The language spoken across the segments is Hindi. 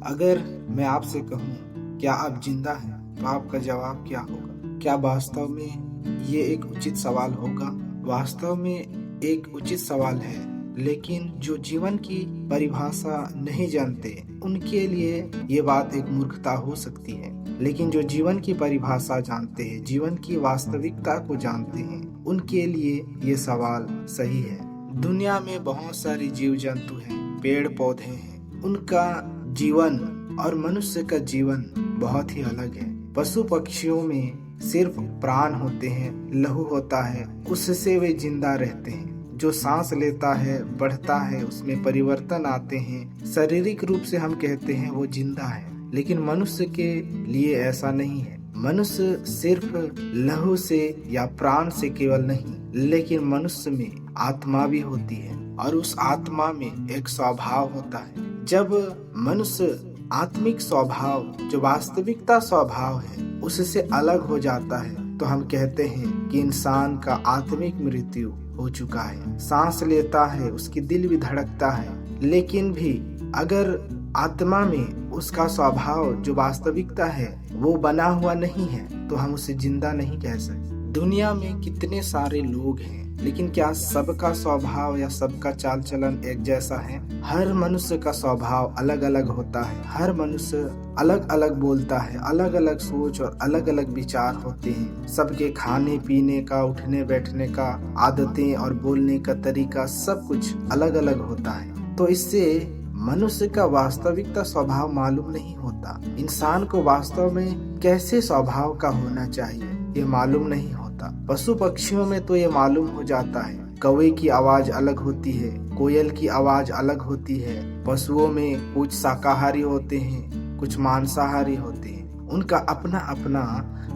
अगर मैं आपसे कहूँ क्या आप जिंदा हैं तो आपका जवाब क्या होगा? क्या वास्तव में ये एक उचित सवाल होगा? वास्तव में एक उचित सवाल है, लेकिन जो जीवन की परिभाषा नहीं जानते उनके लिए ये बात एक मूर्खता हो सकती है। लेकिन जो जीवन की परिभाषा जानते हैं, जीवन की वास्तविकता को जानते हैं, उनके लिए ये सवाल सही है। दुनिया में बहुत सारे जीव जंतु हैं, पेड़ पौधे हैं, उनका जीवन और मनुष्य का जीवन बहुत ही अलग है। पशु पक्षियों में सिर्फ प्राण होते हैं, लहू होता है, उससे वे जिंदा रहते हैं। जो सांस लेता है, बढ़ता है, उसमें परिवर्तन आते हैं, शारीरिक रूप से हम कहते हैं वो जिंदा है। लेकिन मनुष्य के लिए ऐसा नहीं है। मनुष्य सिर्फ लहू से या प्राण से केवल नहीं, लेकिन मनुष्य में आत्मा भी होती है और उस आत्मा में एक स्वभाव होता है। जब मनुष्य आत्मिक स्वभाव, जो वास्तविकता स्वभाव है, उससे अलग हो जाता है तो हम कहते हैं कि इंसान का आत्मिक मृत्यु हो चुका है। सांस लेता है, उसकी दिल भी धड़कता है, लेकिन भी अगर आत्मा में उसका स्वभाव जो वास्तविकता है वो बना हुआ नहीं है तो हम उसे जिंदा नहीं कह सकते। दुनिया में कितने सारे लोग हैं, लेकिन क्या सबका स्वभाव या सबका चाल चलन एक जैसा है? हर मनुष्य का स्वभाव अलग अलग होता है। हर मनुष्य अलग अलग बोलता है, अलग अलग सोच और अलग अलग विचार होते हैं। सबके खाने पीने का, उठने बैठने का, आदतें और बोलने का तरीका सब कुछ अलग अलग होता है। तो इससे मनुष्य का वास्तविकता स्वभाव मालूम नहीं होता। इंसान को वास्तव में कैसे स्वभाव का होना चाहिए ये मालूम नहीं होता। पशु पक्षियों में तो ये मालूम हो जाता है। कौवे की आवाज अलग होती है, कोयल की आवाज अलग होती है। पशुओं में कुछ शाकाहारी होते हैं, कुछ मांसाहारी होते हैं। उनका अपना अपना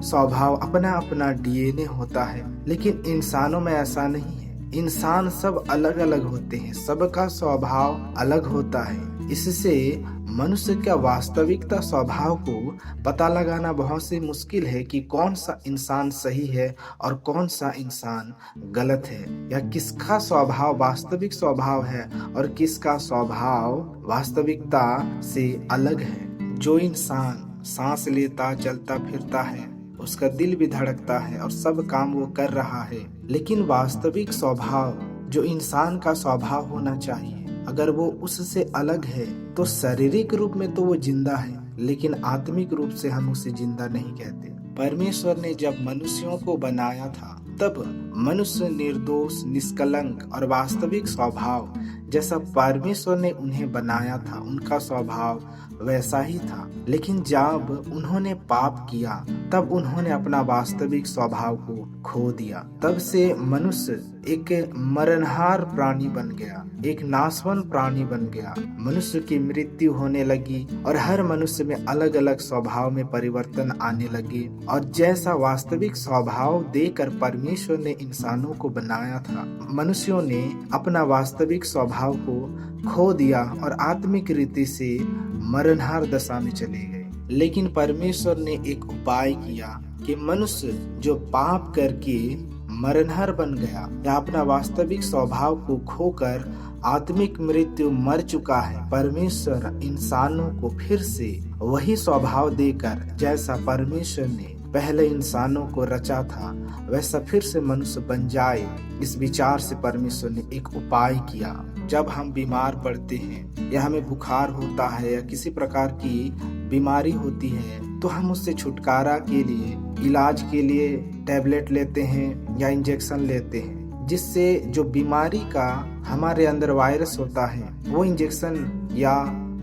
स्वभाव, अपना अपना डीएनए होता है। लेकिन इंसानों में ऐसा नहीं है। इंसान सब अलग अलग होते हैं, सबका स्वभाव अलग होता है। इससे मनुष्य का वास्तविकता स्वभाव को पता लगाना बहुत से मुश्किल है कि कौन सा इंसान सही है और कौन सा इंसान गलत है, या किसका स्वभाव वास्तविक स्वभाव है और किसका स्वभाव वास्तविकता से अलग है। जो इंसान सांस लेता, चलता फिरता है, उसका दिल भी धड़कता है और सब काम वो कर रहा है, लेकिन वास्तविक स्वभाव जो इंसान का स्वभाव होना चाहिए, अगर वो उससे अलग है तो शारीरिक रूप में तो वो जिंदा है, लेकिन आत्मिक रूप से हम उसे जिंदा नहीं कहते। परमेश्वर ने जब मनुष्यों को बनाया था तब मनुष्य निर्दोष, निष्कलंक और वास्तविक स्वभाव जैसा परमेश्वर ने उन्हें बनाया था, उनका स्वभाव वैसा ही था। लेकिन जब उन्होंने पाप किया तब उन्होंने अपना वास्तविक स्वभाव को खो दिया। तब से मनुष्य एक मरणहार प्राणी बन गया, एक नाशवान प्राणी बन गया। मनुष्य की मृत्यु होने लगी और हर मनुष्य में अलग अलग स्वभाव में परिवर्तन आने लगे। और जैसा वास्तविक स्वभाव देकर परमेश्वर ने इंसानों को बनाया था, मनुष्यों ने अपना वास्तविक स्वभाव को खो दिया और आत्मिक रीति से मरणहार दशा में चले गए। लेकिन परमेश्वर ने एक उपाय किया कि मनुष्य जो पाप करके मरणहार बन गया या अपना वास्तविक स्वभाव को खोकर आत्मिक मृत्यु मर चुका है, परमेश्वर इंसानों को फिर से वही स्वभाव देकर जैसा परमेश्वर ने पहले इंसानों को रचा था वैसा फिर से मनुष्य बन जाए, इस विचार से परमेश्वर ने एक उपाय किया। जब हम बीमार पड़ते हैं या हमें बुखार होता है या किसी प्रकार की बीमारी होती है तो हम उससे छुटकारा के लिए, इलाज के लिए टैबलेट लेते हैं या इंजेक्शन लेते हैं, जिससे जो बीमारी का हमारे अंदर वायरस होता है वो इंजेक्शन या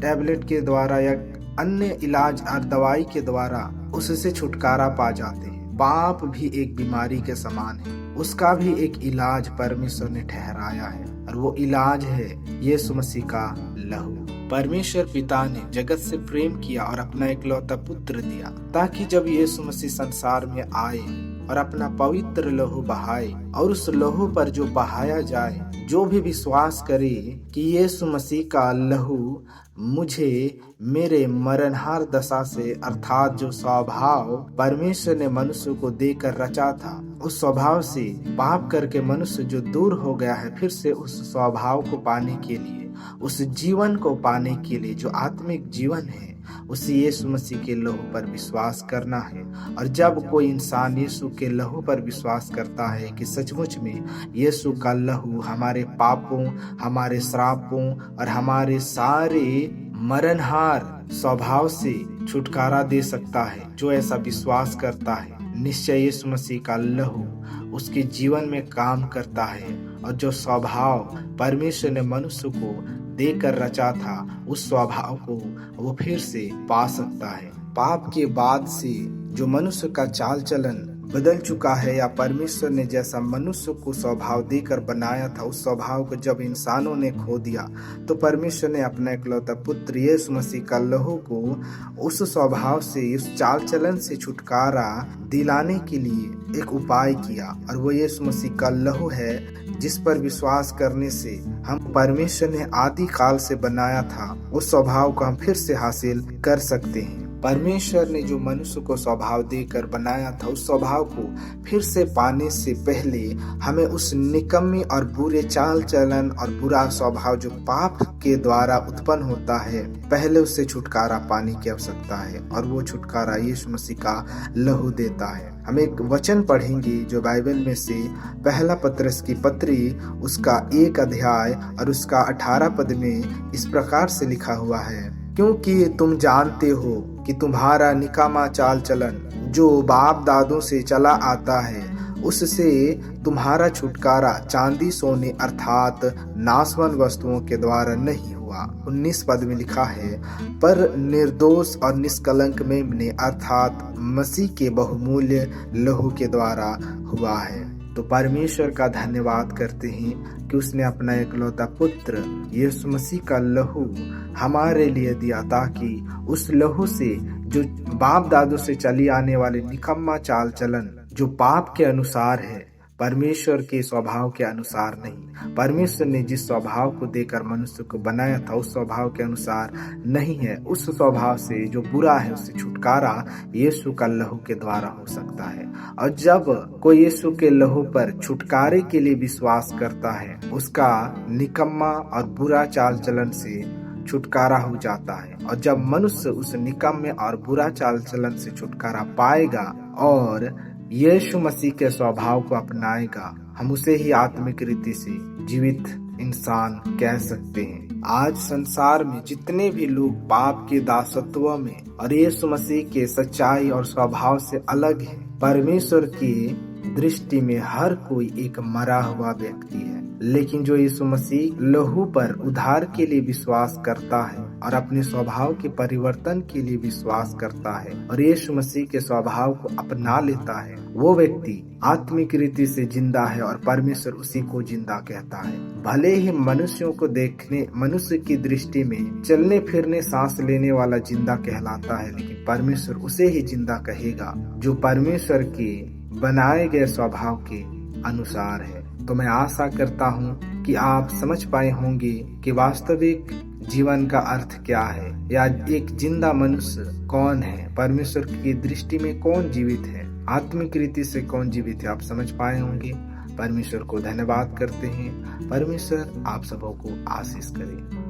टैबलेट के द्वारा या अन्य इलाज और दवाई के द्वारा उससे छुटकारा पा जाते हैं। पाप भी एक बीमारी के समान है, उसका भी एक इलाज परमेश्वर ने ठहराया है और वो इलाज है यीशु मसीह का लहू। परमेश्वर पिता ने जगत से प्रेम किया और अपना इकलौता पुत्र दिया ताकि जब यीशु मसीह संसार में आए और अपना पवित्र लहू बहाए और उस लहू पर जो बहाया जाए, जो भी विश्वास करे कि यीशु मसीह का लहू मुझे मेरे मरणहार दशा से, अर्थात जो स्वभाव परमेश्वर ने मनुष्य को देकर रचा था, उस स्वभाव से पाप करके मनुष्य जो दूर हो गया है, फिर से उस स्वभाव को पाने के लिए उस जीवन को पाने के लिए, जो आत्मिक जीवन है, उस यीशु मसीह के लहू पर विश्वास करना है। और जब कोई इंसान यीशु के लहू पर विश्वास करता है कि सचमुच में यीशु का लहू हमारे पापों, हमारे श्रापों और हमारे सारे मरणहार स्वभाव से छुटकारा दे सकता है, जो ऐसा विश्वास करता है, निश्चय यीशु मसीह का लहू उसके जीवन में काम करता है। और जो स्वभाव परमेश्वर ने मनुष्य को देकर रचा था, उस स्वभाव को वो फिर से पा सकता है। पाप के बाद से जो मनुष्य का चाल चलन बदल चुका है, या परमेश्वर ने जैसा मनुष्य को स्वभाव देकर बनाया था, उस स्वभाव को जब इंसानों ने खो दिया, तो परमेश्वर ने अपना इकलौता पुत्र यीशु मसीह का लहू को उस स्वभाव से, उस चाल चलन से छुटकारा दिलाने के लिए एक उपाय किया। और वो यीशु मसीह का लहू है, जिस पर विश्वास करने से हम परमेश्वर ने आदि काल से बनाया था, उस स्वभाव को हम फिर से हासिल कर सकते हैं। परमेश्वर ने जो मनुष्य को स्वभाव देकर बनाया था, उस स्वभाव को फिर से पाने से पहले हमें उस निकम्मी और बुरे चाल चलन और बुरा स्वभाव जो पाप के द्वारा उत्पन्न होता है, पहले उससे छुटकारा पाने की आवश्यकता है। और वो छुटकारा यीशु मसीह का लहू देता है। हम एक वचन पढ़ेंगे जो बाइबल में से पहला पतरस की पत्री, उसका 1 अध्याय और उसका 18 पद में इस प्रकार से लिखा हुआ है, क्योंकि तुम जानते हो कि तुम्हारा निकामा चाल चलन जो बाप दादों से चला आता है, उससे तुम्हारा छुटकारा चांदी सोने अर्थात नाशवान वस्तुओं के द्वारा नहीं हुआ। 19 पद में लिखा है, पर निर्दोष और निष्कलंक मेमने अर्थात मसीह के बहुमूल्य लहू के द्वारा हुआ है। तो परमेश्वर का धन्यवाद करते हैं कि उसने अपना इकलौता पुत्र यीशु मसीह का लहू हमारे लिए दिया, ताकि उस लहू से जो बाप दादों से चली आने वाले निकम्मा चाल चलन जो पाप के अनुसार है, परमेश्वर के स्वभाव के अनुसार नहीं, परमेश्वर ने जिस स्वभाव को देकर मनुष्य को बनाया था उस स्वभाव के अनुसार नहीं है, उस स्वभाव से जो बुरा है उससे छुटकारा यीशु का लहू के द्वारा हो सकता है। और जब कोई यीशु के लहू पर छुटकारे के लिए विश्वास करता है, उसका निकम्मा और बुरा चाल चलन से छुटकारा हो जाता है। और जब मनुष्य उस निकम्मे और बुरा चाल चलन से छुटकारा पाएगा और यीशु मसीह के स्वभाव को अपनाएगा, हम उसे ही आत्मिक रीति से जीवित इंसान कह सकते हैं। आज संसार में जितने भी लोग पाप के दासत्व में और यीशु मसीह के सच्चाई और स्वभाव से अलग हैं, परमेश्वर की दृष्टि में हर कोई एक मरा हुआ व्यक्ति है। लेकिन जो यीशु मसीह लहू पर उद्धार के लिए विश्वास करता है और अपने स्वभाव के परिवर्तन के लिए विश्वास करता है और यीशु मसीह के स्वभाव को अपना लेता है, वो व्यक्ति आत्मिक रीति से जिंदा है और परमेश्वर उसी को जिंदा कहता है। भले ही मनुष्यों को देखने, मनुष्य की दृष्टि में चलने फिरने सांस लेने वाला जिंदा कहलाता है, लेकिन परमेश्वर उसे ही जिंदा कहेगा जो परमेश्वर के बनाए गए स्वभाव के अनुसार है। तो मैं आशा करता हूँ कि आप समझ पाए होंगे कि वास्तविक जीवन का अर्थ क्या है, या एक जिंदा मनुष्य कौन है, परमेश्वर की दृष्टि में कौन जीवित है, आत्मिक रीति से कौन जीवित है, आप समझ पाए होंगे। परमेश्वर को धन्यवाद करते हैं। परमेश्वर आप सबों को आशीष करे।